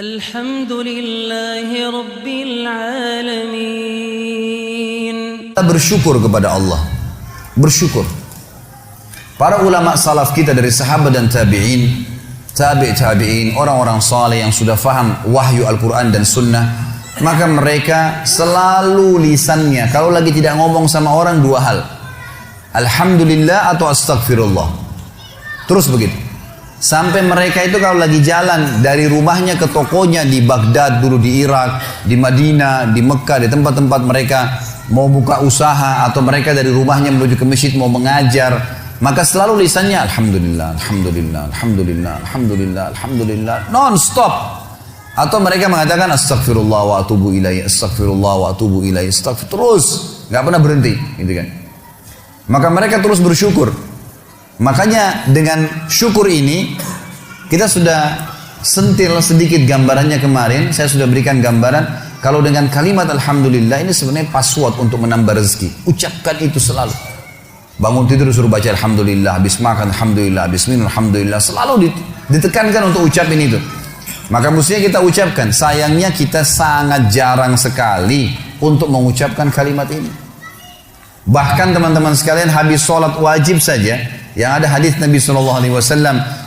Alhamdulillahi Rabbil Alamin. Kita bersyukur kepada Allah. Bersyukur. Para ulama salaf kita dari sahabat dan tabi'in, tabi'in, orang-orang saleh yang sudah faham wahyu Al-Quran dan Sunnah, maka mereka selalu lisannya kalau lagi tidak ngomong sama orang dua hal, Alhamdulillah atau Astagfirullah. Terus begitu. Sampai mereka itu kalau lagi jalan dari rumahnya ke tokonya di Baghdad, dulu di Irak, di Madinah, di Mekah, di tempat-tempat mereka mau buka usaha, atau mereka dari rumahnya menuju ke masjid mau mengajar, maka selalu lisannya Alhamdulillah, Alhamdulillah, Alhamdulillah, Alhamdulillah, Alhamdulillah, non-stop. Atau mereka mengatakan Astagfirullah wa atubu ilaih, Astagfirullah wa atubu ilaih, terus, gak pernah berhenti, gitu kan. Maka mereka terus bersyukur. Makanya dengan syukur ini kita sudah sentil sedikit gambarannya kemarin. Saya sudah berikan gambaran kalau dengan kalimat Alhamdulillah ini sebenarnya password untuk menambah rezeki. Ucapkan itu selalu. Bangun tidur suruh baca Alhamdulillah, habis makan Alhamdulillah, habis minum Alhamdulillah. Selalu ditekankan untuk ucapin itu. Maka mestinya kita ucapkan. Sayangnya kita sangat jarang sekali untuk mengucapkan kalimat ini. Bahkan teman-teman sekalian habis sholat wajib saja, yang ada hadis Nabi SAW,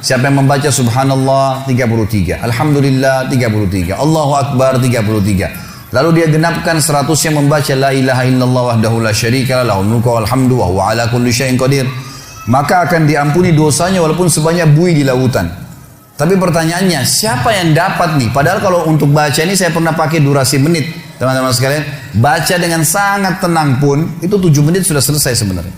siapa yang membaca Subhanallah 33, Alhamdulillah 33, Allahu Akbar 33, lalu dia genapkan 100 yang membaca La ilaha illallah wahdahu la syarika lah, lahul mulku wal hamdu wa huwa ala kulli syai'in qadir, maka akan diampuni dosanya walaupun sebanyak buih di lautan. Tapi pertanyaannya, siapa yang dapat nih? Padahal kalau untuk baca ini saya pernah pakai durasi menit, teman-teman sekalian. Baca dengan sangat tenang pun itu 7 menit sudah selesai sebenarnya.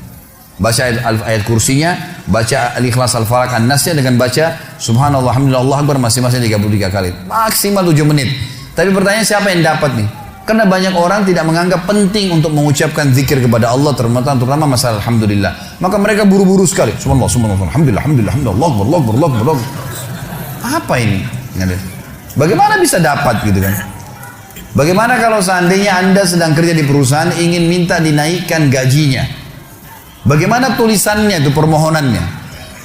Baca ayat kursinya, baca Al-Ikhlas, Al-Falaq, An-Nasnya, dengan baca Subhanallah, Alhamdulillah, Allah Akbar masing-masing 33 kali. Maksimal 7 menit. Tapi pertanyaan, siapa yang dapat nih? Karena banyak orang tidak menganggap penting untuk mengucapkan zikir kepada Allah, terutama masalah Alhamdulillah. Maka mereka buru-buru sekali. Subhanallah, Subhanallah, Alhamdulillah, Alhamdulillah, Alhamdulillah, Allah Akbar, Allah Akbar, Allah Akbar. Apa ini? Bagaimana bisa dapat gitu kan? Bagaimana kalau seandainya Anda sedang kerja di perusahaan ingin minta dinaikkan gajinya? Bagaimana tulisannya itu, permohonannya?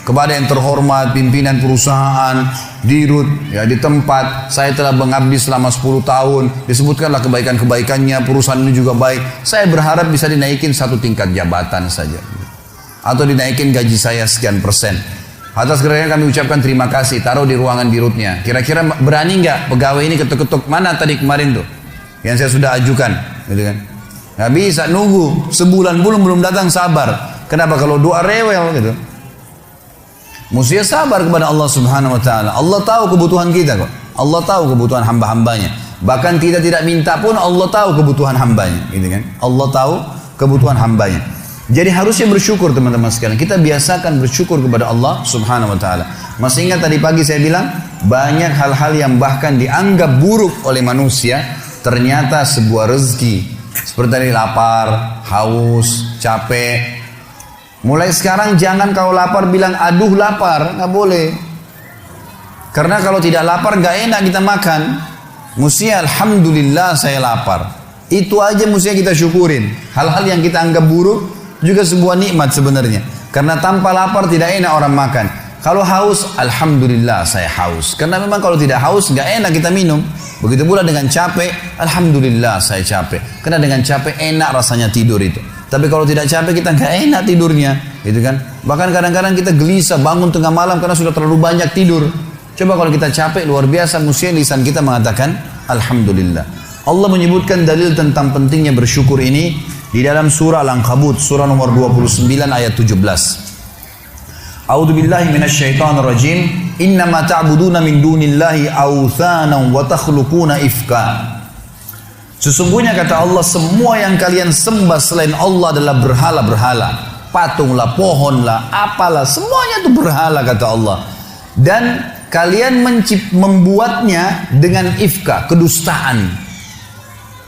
Kepada yang terhormat, pimpinan perusahaan, dirut, ya di tempat, saya telah mengabdi selama 10 tahun, disebutkanlah kebaikan-kebaikannya, perusahaan ini juga baik. Saya berharap bisa dinaikin 1 tingkat jabatan saja. Atau dinaikin gaji saya sekian persen. Atas kerjanya kami ucapkan terima kasih, taruh di ruangan dirutnya. Kira-kira berani nggak pegawai ini ketuk-ketuk, mana tadi kemarin tuh yang saya sudah ajukan, gitu kan? Nggak bisa, nunggu sebulan belum datang, sabar. Kenapa? Kalau doa rewel gitu. Mestinya sabar kepada Allah Subhanahu Wa Taala. Allah tahu kebutuhan kita kok. Allah tahu kebutuhan hamba-hambanya. Bahkan kita tidak minta pun Allah tahu kebutuhan hambanya, gitu kan? Allah tahu kebutuhan hambanya. Jadi harusnya bersyukur teman-teman sekalian. Kita biasakan bersyukur kepada Allah Subhanahu Wa Taala. Masih ingat tadi pagi saya bilang banyak hal-hal yang bahkan dianggap buruk oleh manusia, ternyata sebuah rezeki. Seperti tadi lapar, haus, capek. Mulai sekarang jangan kalau lapar bilang aduh lapar, nggak boleh. Karena kalau tidak lapar nggak enak kita makan. Mestinya Alhamdulillah saya lapar. Itu aja mestinya kita syukurin. Hal-hal yang kita anggap buruk juga sebuah nikmat sebenarnya. Karena tanpa lapar tidak enak orang makan. Kalau haus, Alhamdulillah saya haus. Karena memang kalau tidak haus nggak enak kita minum. Begitu pula dengan capek, Alhamdulillah saya capek. Karena dengan capek enak rasanya tidur itu. Tapi kalau tidak capek kita nggak enak tidurnya, gitu kan? Bahkan kadang-kadang kita gelisah bangun tengah malam karena sudah terlalu banyak tidur. Coba kalau kita capek luar biasa, mestinya lisan kita mengatakan Alhamdulillah. Allah menyebutkan dalil tentang pentingnya bersyukur ini di dalam surah Al-Ankabut, surah nomor 29 ayat 17. A'udzubillahi minasyaitonirrajim. Innama ta'buduna min dunillahi awthanan wa takhluquna ifka. Sesungguhnya kata Allah, semua yang kalian sembah selain Allah adalah berhala-berhala. Patunglah, pohonlah, apalah, semuanya itu berhala kata Allah. Dan kalian membuatnya dengan ifka, kedustaan.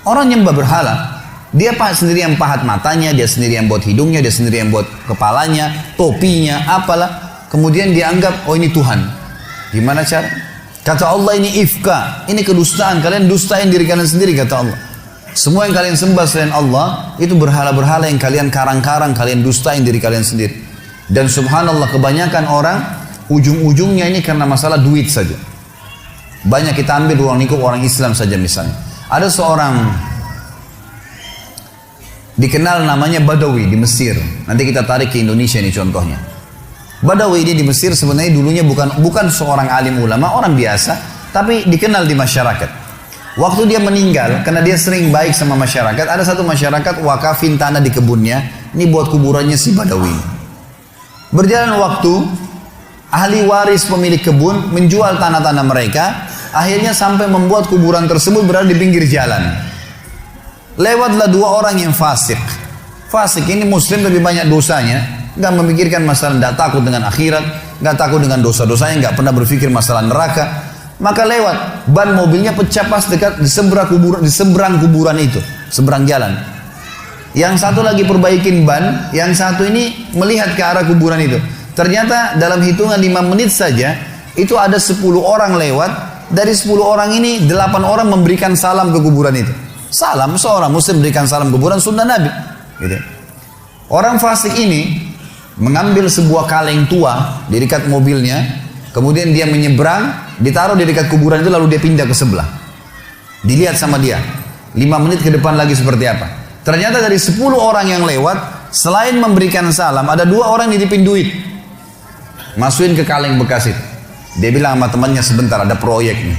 Orang nyembah berhala, dia sendiri yang pahat matanya, dia sendiri yang buat hidungnya, dia sendiri yang buat kepalanya, topinya, apalah. Kemudian dianggap, oh ini Tuhan. Gimana cara? Kata Allah, ini ifka, ini kedustaan. Kalian dustain diri kalian sendiri kata Allah. Semua yang kalian sembah selain Allah itu berhala-berhala yang kalian karang-karang, kalian dustain diri kalian sendiri. Dan subhanallah kebanyakan orang ujung-ujungnya ini karena masalah duit saja. Banyak kita ambil ruang lingkup orang Islam saja misalnya. Ada seorang dikenal namanya Badawi di Mesir. Nanti kita tarik ke Indonesia ini contohnya. Badawi ini di Mesir sebenarnya dulunya bukan seorang alim ulama, orang biasa, tapi dikenal di masyarakat. Waktu dia meninggal, karena dia sering baik sama masyarakat, ada satu masyarakat wakafin tanah di kebunnya, ini buat kuburannya si Badawi. Berjalan waktu, ahli waris pemilik kebun menjual tanah-tanah mereka, akhirnya sampai membuat kuburan tersebut berada di pinggir jalan. Lewatlah dua orang yang fasik. Fasik ini muslim tapi banyak dosanya, nggak memikirkan masalah, nggak takut dengan akhirat, nggak takut dengan dosa-dosanya, nggak pernah berpikir masalah neraka. Maka lewat, ban mobilnya pecah pas dekat di seberang kuburan itu, seberang jalan. Yang satu lagi perbaikin ban, yang satu ini melihat ke arah kuburan itu. Ternyata dalam hitungan 5 menit saja, itu ada 10 orang lewat. Dari 10 orang ini 8 orang memberikan salam ke kuburan itu. Salam, seorang muslim berikan salam kuburan sunnah Nabi gitu. Orang fasik ini mengambil sebuah kaleng tua di dekat mobilnya, kemudian dia menyeberang, ditaruh di dekat kuburan itu, lalu dia pindah ke sebelah. Dilihat sama dia 5 menit ke depan lagi seperti apa. Ternyata dari 10 orang yang lewat, selain memberikan salam, ada 2 orang nitipin duit, masukin ke kaleng bekas itu. Dia bilang sama temannya, sebentar ada proyek nih.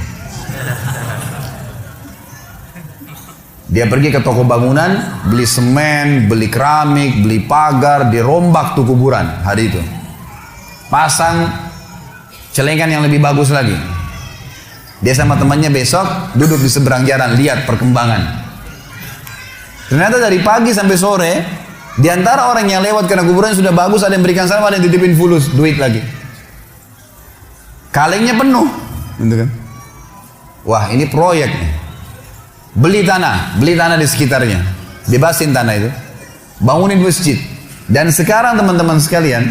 Dia pergi ke toko bangunan, beli semen, beli keramik, beli pagar, dirombak tuh kuburan hari itu. Pasang celengan yang lebih bagus lagi. Dia sama temannya besok duduk di seberang jalan, lihat perkembangan. Ternyata dari pagi sampai sore, di antara orang yang lewat karena kuburan sudah bagus, ada yang berikan salam, ada yang titipin fulus, duit lagi. Kalengnya penuh, gitu kan? Wah, ini proyek nih. Beli tanah di sekitarnya, bebasin tanah itu, bangunin masjid. Dan sekarang teman-teman sekalian,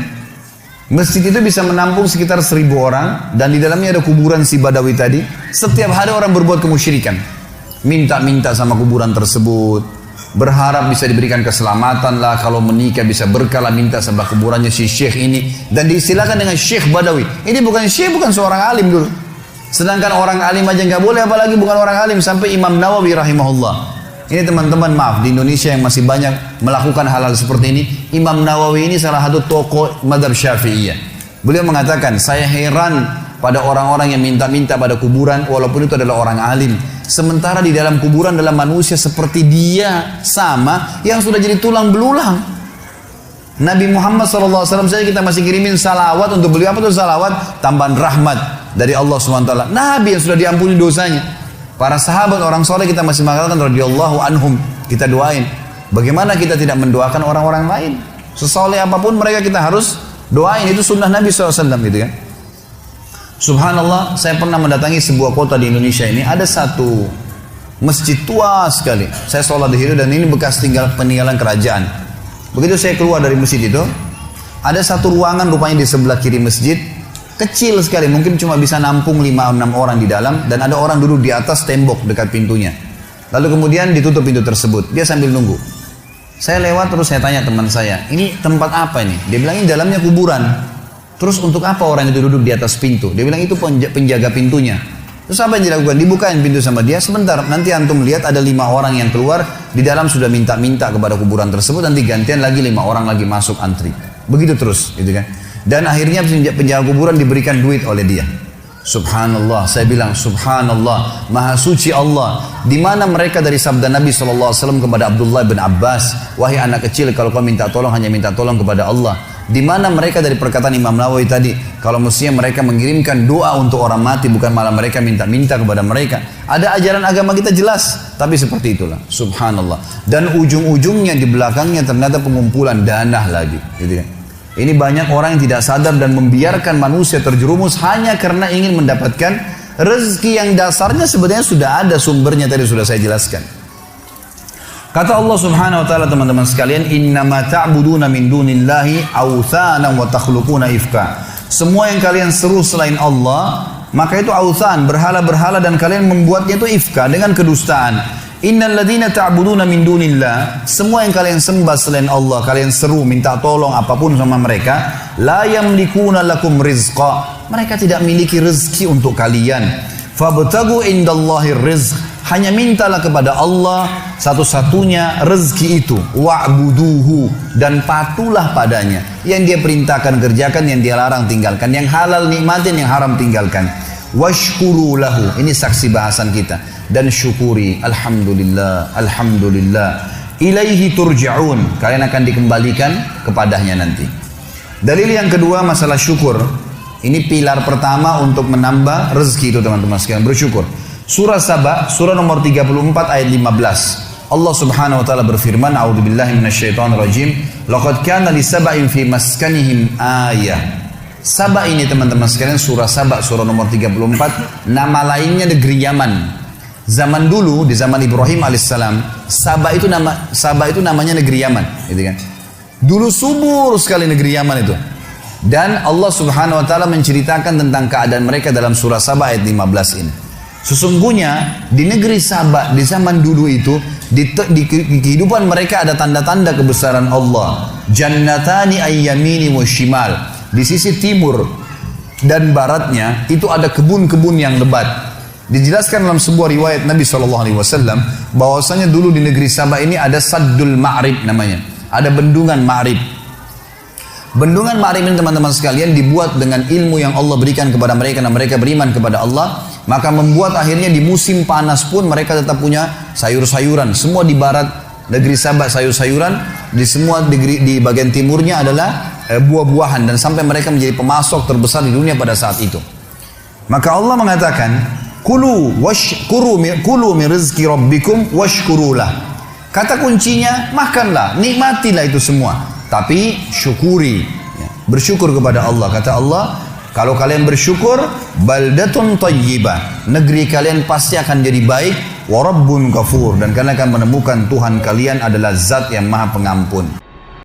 masjid itu bisa menampung sekitar 1000 orang, dan di dalamnya ada kuburan si Badawi tadi. Setiap hari orang berbuat kemusyrikan, minta-minta sama kuburan tersebut, berharap bisa diberikan keselamatan lah, kalau menikah bisa berkah lah, minta sebelah kuburannya si syekh ini, dan diistilahkan dengan Syekh Badawi. Ini bukan syekh, bukan seorang alim dulu. Sedangkan orang alim aja nggak boleh, apalagi bukan orang alim. Sampai Imam Nawawi rahimahullah. Ini teman-teman, maaf, di Indonesia yang masih banyak melakukan hal-hal seperti ini. Imam Nawawi ini salah satu tokoh madhab Syafi'iyah. Beliau mengatakan, saya heran pada orang-orang yang minta-minta pada kuburan, walaupun itu adalah orang alim. Sementara di dalam kuburan adalah manusia seperti dia sama, yang sudah jadi tulang belulang. Nabi Muhammad SAW saja kita masih kirimin salawat untuk beliau. Apa itu salawat? Tambahan rahmat dari Allah SWT. Nabi yang sudah diampuni dosanya. Para sahabat orang soleh kita masih mengatakan radhiyallahu anhum, kita doain. Bagaimana kita tidak mendoakan orang-orang lain? Sesoleh apapun mereka kita harus doain. Itu sunnah Nabi SAW gitu kan. Subhanallah, saya pernah mendatangi sebuah kota di Indonesia ini. Ada satu masjid tua sekali. Saya sholat di situ dan ini bekas peninggalan kerajaan. Begitu saya keluar dari masjid itu, ada satu ruangan rupanya di sebelah kiri masjid, kecil sekali, mungkin cuma bisa nampung 5-6 orang di dalam, dan ada orang duduk di atas tembok dekat pintunya. Lalu kemudian ditutup pintu tersebut, dia sambil nunggu. Saya lewat terus saya tanya teman saya, ini tempat apa ini? Dia bilang ini dalamnya kuburan. Terus untuk apa orang itu duduk di atas pintu? Dia bilang itu penjaga pintunya. Terus apa yang dilakukan? Dibukain pintu sama dia, sebentar, nanti antum lihat ada 5 orang yang keluar, di dalam sudah minta-minta kepada kuburan tersebut, nanti gantian lagi 5 orang lagi masuk antri. Begitu terus, gitu kan. Dan akhirnya penjaga kuburan diberikan duit oleh dia. Subhanallah, saya bilang subhanallah, maha suci Allah. Di mana mereka dari sabda Nabi SAW kepada Abdullah bin Abbas, wahai anak kecil, kalau kau minta tolong hanya minta tolong kepada Allah. Di mana mereka dari perkataan Imam Nawawi tadi, kalau mestinya mereka mengirimkan doa untuk orang mati, bukan malah mereka minta-minta kepada mereka. Ada ajaran agama kita jelas, tapi seperti itulah. Subhanallah. Dan ujung-ujungnya di belakangnya ternyata pengumpulan dana lagi, gitu kan. Ini banyak orang yang tidak sadar dan membiarkan manusia terjerumus hanya karena ingin mendapatkan rezeki yang dasarnya sebenarnya sudah ada sumbernya, tadi sudah saya jelaskan. Kata Allah Subhanahu wa taala, teman-teman sekalian, innama ta'buduna min dunillahi awthanan wa takhluquna ifka. Semua yang kalian seru selain Allah, maka itu awthan, berhala-berhala, dan kalian membuatnya itu ifka dengan kedustaan. Innal ladzina ta'buduna min dunillah, semua yang kalian sembah selain Allah, kalian seru minta tolong apapun sama mereka, la yamlikuna lakum rizqa, mereka tidak miliki rezeki untuk kalian. Fabtagu indallahir rizq. Hanya mintalah kepada Allah satu-satunya rezeki itu. Wa'buduhu. Dan patulah padanya. Yang dia perintahkan kerjakan, yang dia larang tinggalkan. Yang halal nikmatin, yang haram tinggalkan. Washkuru lahu. Ini saksi bahasan kita. Dan syukuri. Alhamdulillah. Alhamdulillah. Ilaihi turja'un. Kalian akan dikembalikan kepadanya nanti. Dalil yang kedua masalah syukur. Ini pilar pertama untuk menambah rezeki itu teman-teman sekalian, bersyukur. Surah Saba, surah nomor 34 ayat 15. Allah Subhanahu wa taala berfirman, A'udzubillahi minasyaitonirrajim, laqad kana li sab'in fi maskanihim ayah. Saba ini teman-teman sekalian, surah Saba, surah nomor 34, nama lainnya negeri Yaman. Zaman dulu, di zaman Ibrahim alaihissalam, Saba itu namanya negeri Yaman, gitu kan. Dulu subur sekali negeri Yaman itu. Dan Allah Subhanahu wa taala menceritakan tentang keadaan mereka dalam surah Saba ayat 15 ini. Sesungguhnya di negeri Saba di zaman dulu itu di kehidupan mereka ada tanda-tanda kebesaran Allah. Jannatani ayyamini wa shimal. Di sisi timur dan baratnya itu ada kebun-kebun yang lebat. Dijelaskan dalam sebuah riwayat Nabi SAW bahwasanya dulu di negeri Saba ini ada Saddul Ma'rib namanya. Ada bendungan Ma'rib. Bendungan Ma'rib ini teman-teman sekalian dibuat dengan ilmu yang Allah berikan kepada mereka dan mereka beriman kepada Allah, maka membuat akhirnya di musim panas pun mereka tetap punya sayur-sayuran. Semua di barat negeri Sabah sayur-sayuran, di semua di bagian timurnya adalah buah-buahan dan sampai mereka menjadi pemasok terbesar di dunia pada saat itu. Maka Allah mengatakan, kulu min rizki rabbikum washkurulah. Kata kuncinya, makanlah, nikmatilah itu semua. Tapi syukuri, bersyukur kepada Allah. Kata Allah, kalau kalian bersyukur, baldatun tayyibah, negeri kalian pasti akan jadi baik. Wa rabbun ghafur, dan kalian akan menemukan Tuhan kalian adalah zat yang maha pengampun.